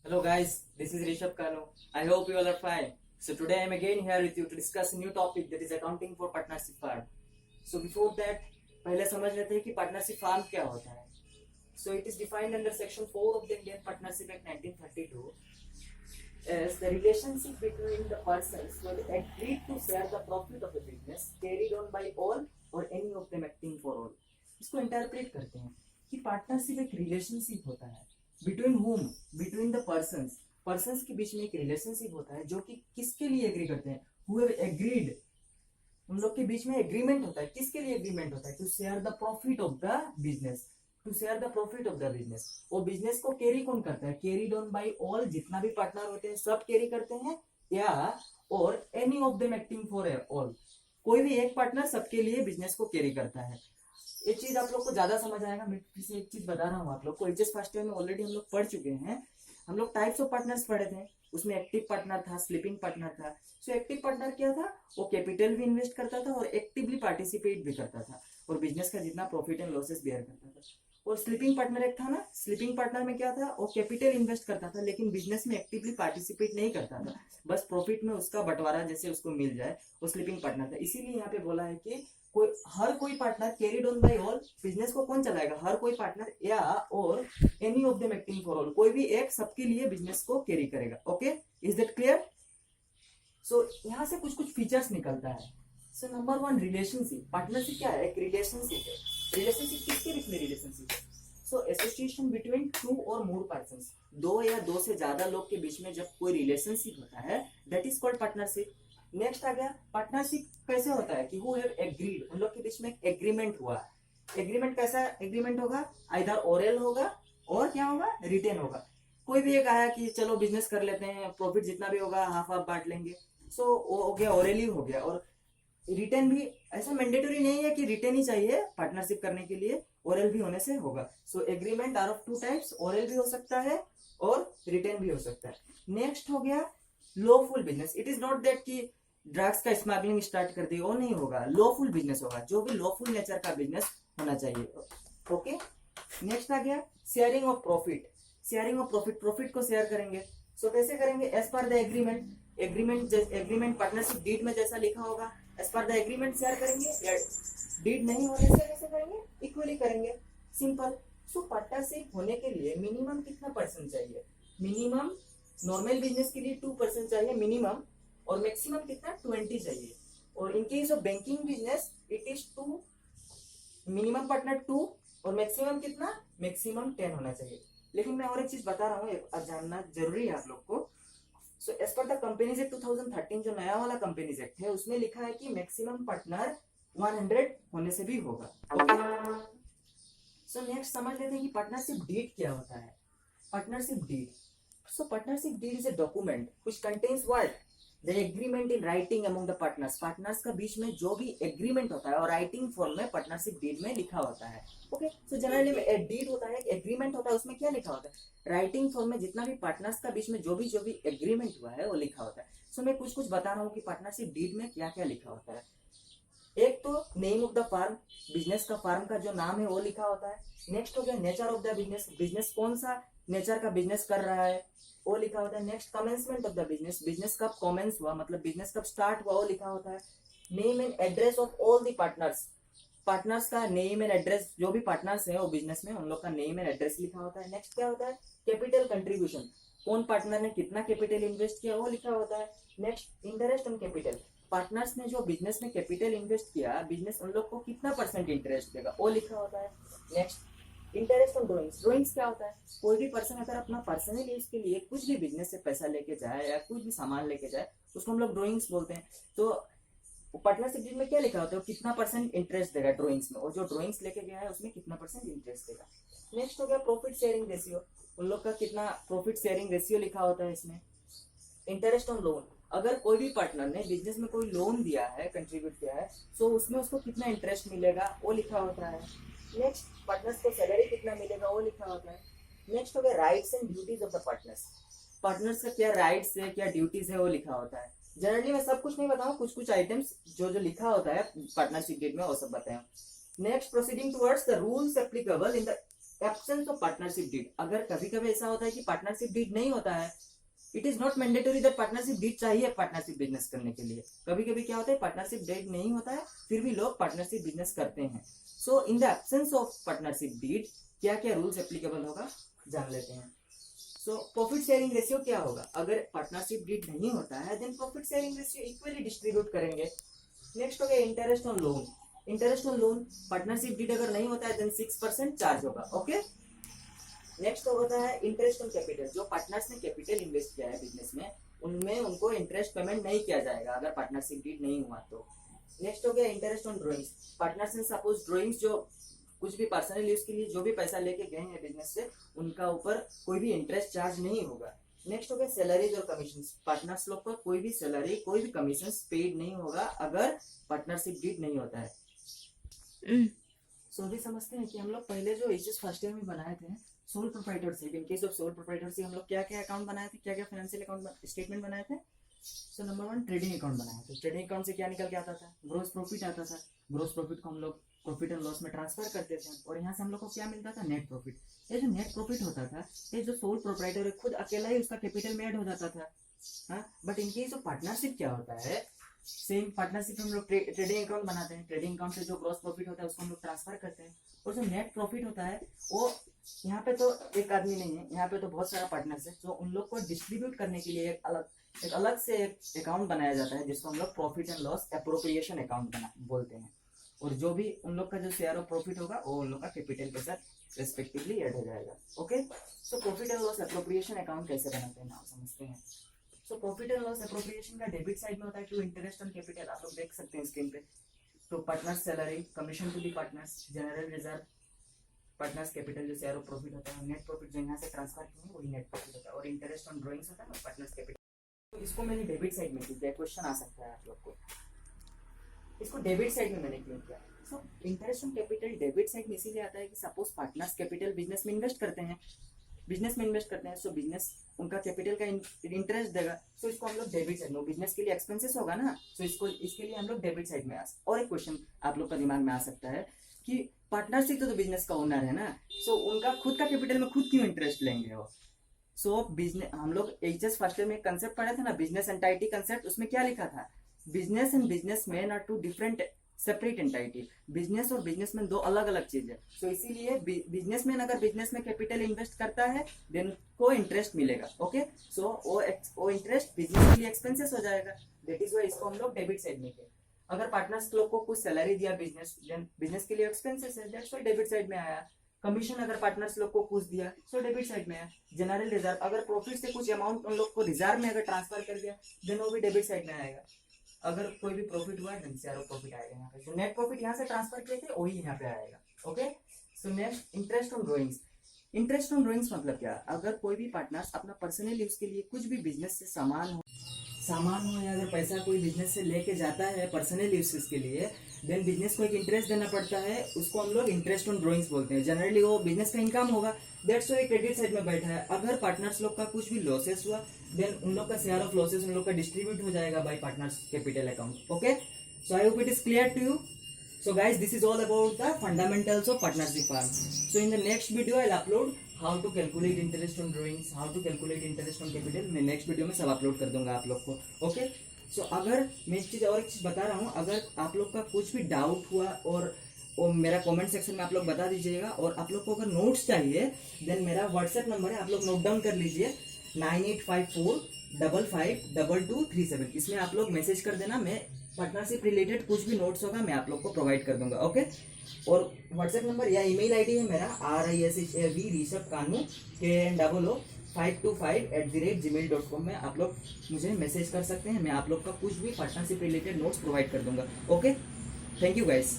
Hello guys, this is Rishabh Kanu. I hope you all are fine. So today I am again here with you to discuss a new topic that is accounting for partnership firm. So before that, पहले समझ लेते हैं कि partnership farm क्या होता है. So it is defined under section 4 of the Indian Partnership Act 1932 as the relationship between the persons who have agreed to share the profit of a business carried on by all or any of them acting for all. इसको interpret करते हैं कि partnership एक relationship होता है between हुम, between the persons के बीच में एक रिलेशनशिप होता है जो कि किसके लिए एग्री करते हैं, हु हैव एग्रीड, उन लोग के बीच में एग्रीमेंट होता है. किसके लिए एग्रीमेंट होता है? To share the profit of the business, to share the profit of the business. और बिजनेस को कैरी कौन करता है? कैरीड ऑन बाय ऑल, जितना भी पार्टनर होते हैं सब कैरी करते हैं, या और any of them acting for all, कोई भी एक पार्टनर सबके लिए बिजनेस को कैरी करता है. एक चीज आप लोग को ज्यादा समझ आएगा, मैं फिर से एक चीज बता रहा हूँ आप लोग को. एचएस फर्स्ट ईयर में ऑलरेडी हम लोग पढ़ चुके हैं. हम लोग टाइप्स ऑफ पार्टनर्स पढ़े थे, उसमें एक्टिव पार्टनर था, स्लीपिंग पार्टनर था. सो एक्टिव पार्टनर क्या था? वो कैपिटल भी इन्वेस्ट करता था और एक्टिवली पार्टिसिपेट भी करता था और बिजनेस का जितना प्रॉफिट एंड लॉसेस बेयर करता था. और स्लीपिंग पार्टनर एक था ना, स्लीपिंग पार्टनर में क्या था? वो कैपिटल इन्वेस्ट करता था लेकिन बिजनेस में एक्टिवली पार्टिसिपेट नहीं करता था, बस प्रॉफिट में उसका बंटवारा जैसे उसको मिल जाए, वो स्लीपिंग पार्टनर था. इसीलिए यहाँ पे बोला है कि हर कोई partner carried on by all, business को कौन चलाएगा? हर कोई पार्टनर, या और any of them acting for all, कोई भी एक सबके लिए बिजनेस को कैरी करेगा. Okay, is that clear? So यहाँ से कुछ कुछ फीचर्स निकलता है. So number 1, relationship. पार्टनरशिप क्या है? एक रिलेशनशिप है. रिलेशनशिप किसके बीच में रिलेशनशिप है? सो एसोसिएशन बिटवीन 2 और मोर पर्सन्स, 2 या 2 से ज्यादा लोग के बीच में जब कोई रिलेशनशिप होता है, that is called partnership. Next आ गया पार्टनरशिप कैसे होता है कि हु हैव एग्रीड, उन लोग के बीच में एग्रीमेंट हुआ. एग्रीमेंट कैसा एग्रीमेंट होगा? आइदर ओरल होगा और क्या होगा? रिटेन होगा. कोई भी एक आया कि चलो बिजनेस कर लेते हैं, प्रॉफिट जितना भी होगा हाफ हाफ बांट लेंगे, सो वो हो गया, ओरल ही हो गया. और रिटेन भी ऐसा मैंडेटरी नहीं है कि रिटेन ही चाहिए पार्टनरशिप करने के लिए, ओरल भी होने से होगा. So agreement are of 2 types, oral भी हो सकता है और रिटेन भी हो सकता है. नेक्स्ट हो गया lawful business. It is not that कि ड्रग्स का स्मगलिंग स्टार्ट कर दी, वो नहीं होगा. लॉफुल बिजनेस होगा, जो भी लॉफुल नेचर का बिजनेस होना चाहिए. ओके, नेक्स्ट आ गया sharing of profit. Sharing of profit, profit को शेयर करेंगे. सो कैसे करेंगे? As per the agreement. Agreement partnership deed में जैसा लिखा होगा, as per the agreement share करेंगे. या डीड नहीं होने से कैसे करेंगे? इक्वली करेंगे, सिंपल. सो पार्टनरशिप होने के लिए मिनिमम कितना परसेंट चाहिए? मिनिमम नॉर्मल बिजनेस के लिए 2% चाहिए मिनिमम, और मैक्सिमम कितना? 20 चाहिए. और in case of banking business it is 2, minimum partner 2 और मैक्सिमम कितना? मैक्सिमम 10 होना चाहिए. लेकिन मैं और एक चीज बता रहा हूँ, अब जानना जरूरी है आप लोग को. So as per the companies act 2013, जो नया वाला कंपनीज एक्ट है, उसमें लिखा है कि मैक्सिमम पार्टनर 100 होने से भी होगा. ओके, सो नेक्स्ट समझ लेते हैं कि पार्टनरशिप डीड क्या होता है. Partnership deed. So partnership deed is a document which contains what? The agreement in writing among the partners. Partners का बीच में जो भी एग्रीमेंट होता है और राइटिंग फॉर्म में पार्टनरशिप डीड में लिखा होता है. ओके, सो जनरली डीड होता है, एग्रीमेंट होता है, उसमें क्या लिखा होता है? राइटिंग फॉर्म में जितना भी पार्टनर्स का बीच में जो भी एग्रीमेंट हुआ है वो लिखा होता है. सो मैं कुछ कुछ बता रहा हूँ कि पार्टनरशिप डीड में क्या क्या लिखा होता है. एक तो name of the firm, business का फार्म का जो नाम है वो लिखा होता है. नेक्स्ट हो गया nature of the business, business कौन सा नेचर का बिजनेस कर रहा है वो लिखा होता है. Next commencement of the business, business कब कमेंस हुआ, मतलब बिजनेस कब स्टार्ट हुआ वो लिखा होता है. Name and address of all the partners, partners का नेम एंड एड्रेस, जो भी पार्टनर्स है वो बिजनेस में, उन लोग का नेम एंड एड्रेस लिखा होता है. नेक्स्ट क्या होता है? कैपिटल कंट्रीब्यूशन, कौन पार्टनर ने कितना कैपिटल इन्वेस्ट किया वो लिखा होता है. Next interest on capital, partners ने जो बिजनेस में कैपिटल इन्वेस्ट किया, बिजनेस उन लोग को कितना परसेंट इंटरेस्ट देगा वो लिखा होता है. Next interest on drawings. Drawings क्या होता है? कोई भी पर्सन अगर अपना पर्सनल यूज के लिए कुछ भी बिजनेस से पैसा लेके जाए या कुछ भी सामान लेके जाए, उसको हम लोग ड्रॉइंग्स बोलते हैं. तो पार्टनरशिप डीड में क्या लिखा होता है? कितना परसेंट इंटरेस्ट देगा ड्रॉइंग्स में, और जो ड्रॉइंग्स लेके गया है उसमें कितना परसेंट इंटरेस्ट देगा. नेक्स्ट हो गया प्रॉफिट शेयरिंग रेशियो, उन लोग का कितना प्रॉफिट शेयरिंग रेशियो लिखा होता है इसमें. इंटरेस्ट ऑन लोन, अगर कोई भी पार्टनर ने बिजनेस में कोई लोन दिया है, कंट्रीब्यूट किया है, सो उसमें उसको कितना इंटरेस्ट मिलेगा वो लिखा होता है. नेक्स्ट पार्टनर्स को सैलरी कितना मिलेगा वो लिखा होता है. नेक्स्ट हो गया rights and duties of the partners, partners का क्या राइट्स है क्या ड्यूटीज है वो लिखा होता है. जनरली मैं सब कुछ नहीं बताऊँ, कुछ कुछ आइटम्स जो जो लिखा होता है पार्टनरशिप डीड में वो सब बताएं. Next proceeding towards the rules applicable in the absence of partnership deed, अगर कभी कभी ऐसा होता है कि पार्टनरशिप डीड नहीं होता है, it is not mandatory that partnership deed चाहिए पार्टनरशिप बिजनेस करने के लिए। कभी कभी क्या होता है पार्टनरशिप डीड नहीं होता है फिर भी लोग पार्टनरशिप बिजनेस करते हैं। So in the absence of partnership deed क्या क्या रूल्स एप्लीकेबल होगा जान लेते हैं। सो प्रॉफिट शेयरिंग रेशियो क्या होगा, अगर पार्टनरशिप डीड नहीं होता है then profit sharing ratio equally distribute करेंगे। नेक्स्ट हो गया interest on loan. Interest on loan partnership deed अगर नहीं होता है देन 6% चार्ज होगा। ओके, नेक्स्ट होता है इंटरेस्ट ऑन कैपिटल, जो पार्टनर्स ने कैपिटल इन्वेस्ट किया है बिजनेस में उनमें उनको इंटरेस्ट पेमेंट नहीं किया जाएगा अगर पार्टनरशिप डीड नहीं हुआ तो। नेक्स्ट हो गया इंटरेस्ट ऑन ड्रॉइंग्स, पार्टनर्स ने सपोज ड्रॉइंग्स जो कुछ भी पर्सनल यूज के लिए जो भी पैसा लेके गए हैं बिजनेस से उनका ऊपर कोई भी इंटरेस्ट चार्ज नहीं होगा। नेक्स्ट हो गया सैलरीज और कमीशन, पार्टनर्स लोग को कोई भी सैलरी कोई भी कमीशन पेड नहीं होगा अगर पार्टनरशिप डीड नहीं होता है। सो अभी समझते हैं कि हम लोग पहले जो इश्यूज फर्स्ट ईयर में बनाए थे sole proprietorship, in case of sole proprietorship हम लोग क्या क्या अकाउंट बनाए थे, क्या क्या फाइनेंशियल अकाउंट स्टेटमेंट बनाए थे। सो नंबर 1 ट्रेडिंग अकाउंट बनाया था। ट्रेडिंग अकाउंट से क्या निकल के आता था, ग्रोस प्रॉफिट आता था। ग्रोस प्रॉफिट को हम लोग प्रॉफिट एंड लॉस में ट्रांसफर करते थे और यहाँ से हम लोग को क्या मिलता था, नेट प्रॉफिट। ये जो नेट प्रॉफिट होता था ये जो सोल प्रोप्राइटर है खुद अकेला ही उसका कैपिटल में ऐड हो जाता था। हाँ, but in case of partnership क्या होता है, सेम पार्टनरशिप हम लोग ट्रेडिंग अकाउंट बनाते हैं, ट्रेडिंग अकाउंट से जो ग्रॉस प्रॉफिट होता है उसको हम लोग ट्रांसफर करते हैं और जो नेट प्रॉफिट होता है वो यहाँ पे तो एक आदमी नहीं है, यहाँ पे तो बहुत सारा पार्टनर्स है, जो उन लोग को डिस्ट्रीब्यूट करने के लिए एक अलग से एक अकाउंट बनाया जाता है जिसको हम लोग profit and loss appropriation account बोलते हैं। और जो भी उन लोग का जो शेयर ऑफ प्रॉफिट होगा वो उन लोग का कैपिटल के साथ रेस्पेक्टिवली ऐड हो जाएगा। Okay, so profit and loss appropriation account कैसे बनाते हैं नाम समझते हैं। So profit and loss appropriation का डेबिट साइड में होता है टू इंटरेस्ट ऑन कैपिटल, आप लोग देख सकते हैं स्क्रीन पे। तो partners salary, commission to the partners, general reserve, partners capital जो शेयर ऑफ प्रॉफिट होता है, नेट प्रॉफिट जो यहाँ से ट्रांसफर किए वही नेट प्रॉफिट होता है और इंटरेस्ट ऑन ड्रॉइंग्स होता है ना पार्टनर्स कैपिटल। तो इसको मैंने डेबिट साइड में किया, क्वेश्चन आ सकता है आप लोग को, इसको डेबिट साइड में मैंने क्यों किया। So interest on capital debit side में इसीलिए आता है कि सपोज पार्टनर्स कैपिटल बिजनेस में इन्वेस्ट करते हैं, सो बिजनेस उनका कैपिटल का इंटरेस्ट देगा, सो इसको हम लोग डेबिट साइड में, बिजनेस के लिए एक्सपेंसेस होगा ना, सो इसके लिए हम लोग डेबिट साइड में और एक क्वेश्चन आप लोग का दिमाग में आ सकता है कि पार्टनरशिप तो बिजनेस का ओनर है ना, सो उनका खुद का कैपिटल में खुद क्यों इंटरेस्ट लेंगे वो। सो बिजनेस हम लोग एचएस फर्स्ट ईयर में कंसेप्ट पढ़ा था ना, बिजनेस एंटाइटी कंसेप्ट, उसमें क्या लिखा था, business and businessman are two different separate entity, business और बिजनेसमैन दो अलग अलग चीज है। सो इसीलिए बिजनेसमैन अगर बिजनेस में कैपिटल इन्वेस्ट करता है देन को इंटरेस्ट मिलेगा। ओके, सो वो इंटरेस्ट बिजनेस के लिए एक्सपेंसेस हो जाएगा, दैट इज व्हाई इसको हम लोग डेबिट साइड में किए। अगर पार्टनर्स लोग को कुछ सैलरी दिया बिजनेस के लिए एक्सपेंसेस है, दैट्स व्हाई डेबिट साइड में आया। कमीशन अगर पार्टनर्स लोग को कुछ दिया सो डेबिट साइड में आया। जनरल रिजर्व अगर प्रॉफिट से कुछ अमाउंट उन लोग को रिजर्व में अगर ट्रांसफर कर दिया देन वो भी डेबिट साइड में आएगा। अगर कोई भी प्रॉफिट हुआ देन शेयर ऑफ प्रॉफिट आएगा यहाँ पे, तो नेट प्रॉफिट यहाँ से ट्रांसफर किए थे वही यहाँ पे आएगा। Okay, so next interest on drawings. Interest on drawings मतलब क्या, अगर कोई भी पार्टनर्स अपना पर्सनल यूज के लिए कुछ भी बिजनेस से सामान हो या अगर पैसा कोई बिजनेस से लेके जाता है पर्सनल यूजेस के लिए, देन बिजनेस को एक इंटरेस्ट देना पड़ता है, उसको हम लोग इंटरेस्ट ऑन ड्रॉइंग्स बोलते हैं। जनरली वो बिजनेस का इनकम होगा, दैट्स व्हाई क्रेडिट साइड में बैठा है। अगर पार्टनर्स लोग का कुछ भी लॉसेस हुआ देन उन लोग का शेयर ऑफ लॉसेस उन लोग का डिस्ट्रीब्यूट हो जाएगा by partners capital account. Okay, so I hope it is clear to you. So guys, this is all about the fundamentals of partnership firm. So in the next video I'll upload how to calculate interest on drawings, how to calculate interest on capital. मैं next video में सब upload कर दूंगा आप लोग को। Okay? So अगर मैं एक चीज बता रहा हूँ, अगर आप लोग का कुछ भी डाउट हुआ और मेरा कमेंट सेक्शन में आप लोग बता दीजिएगा, और आप लोग को अगर नोट्स चाहिए देन मेरा व्हाट्सएप नंबर है, आप लोग नोट डाउन कर लीजिए 9854552237। इसमें आप लोग मैसेज कर देना, मैं पार्टनरशिप रिलेटेड कुछ भी नोट्स होगा मैं आप लोग को प्रोवाइड कर दूंगा। ओके, और व्हाट्सएप नंबर या ईमेल आईडी है मेरा rishav525@gmail.com में आप लोग मुझे मैसेज कर सकते हैं, मैं आप लोग का कुछ भी पार्टनरशिप रिलेटेड नोट्स प्रोवाइड कर दूंगा। Okay, thank you guys.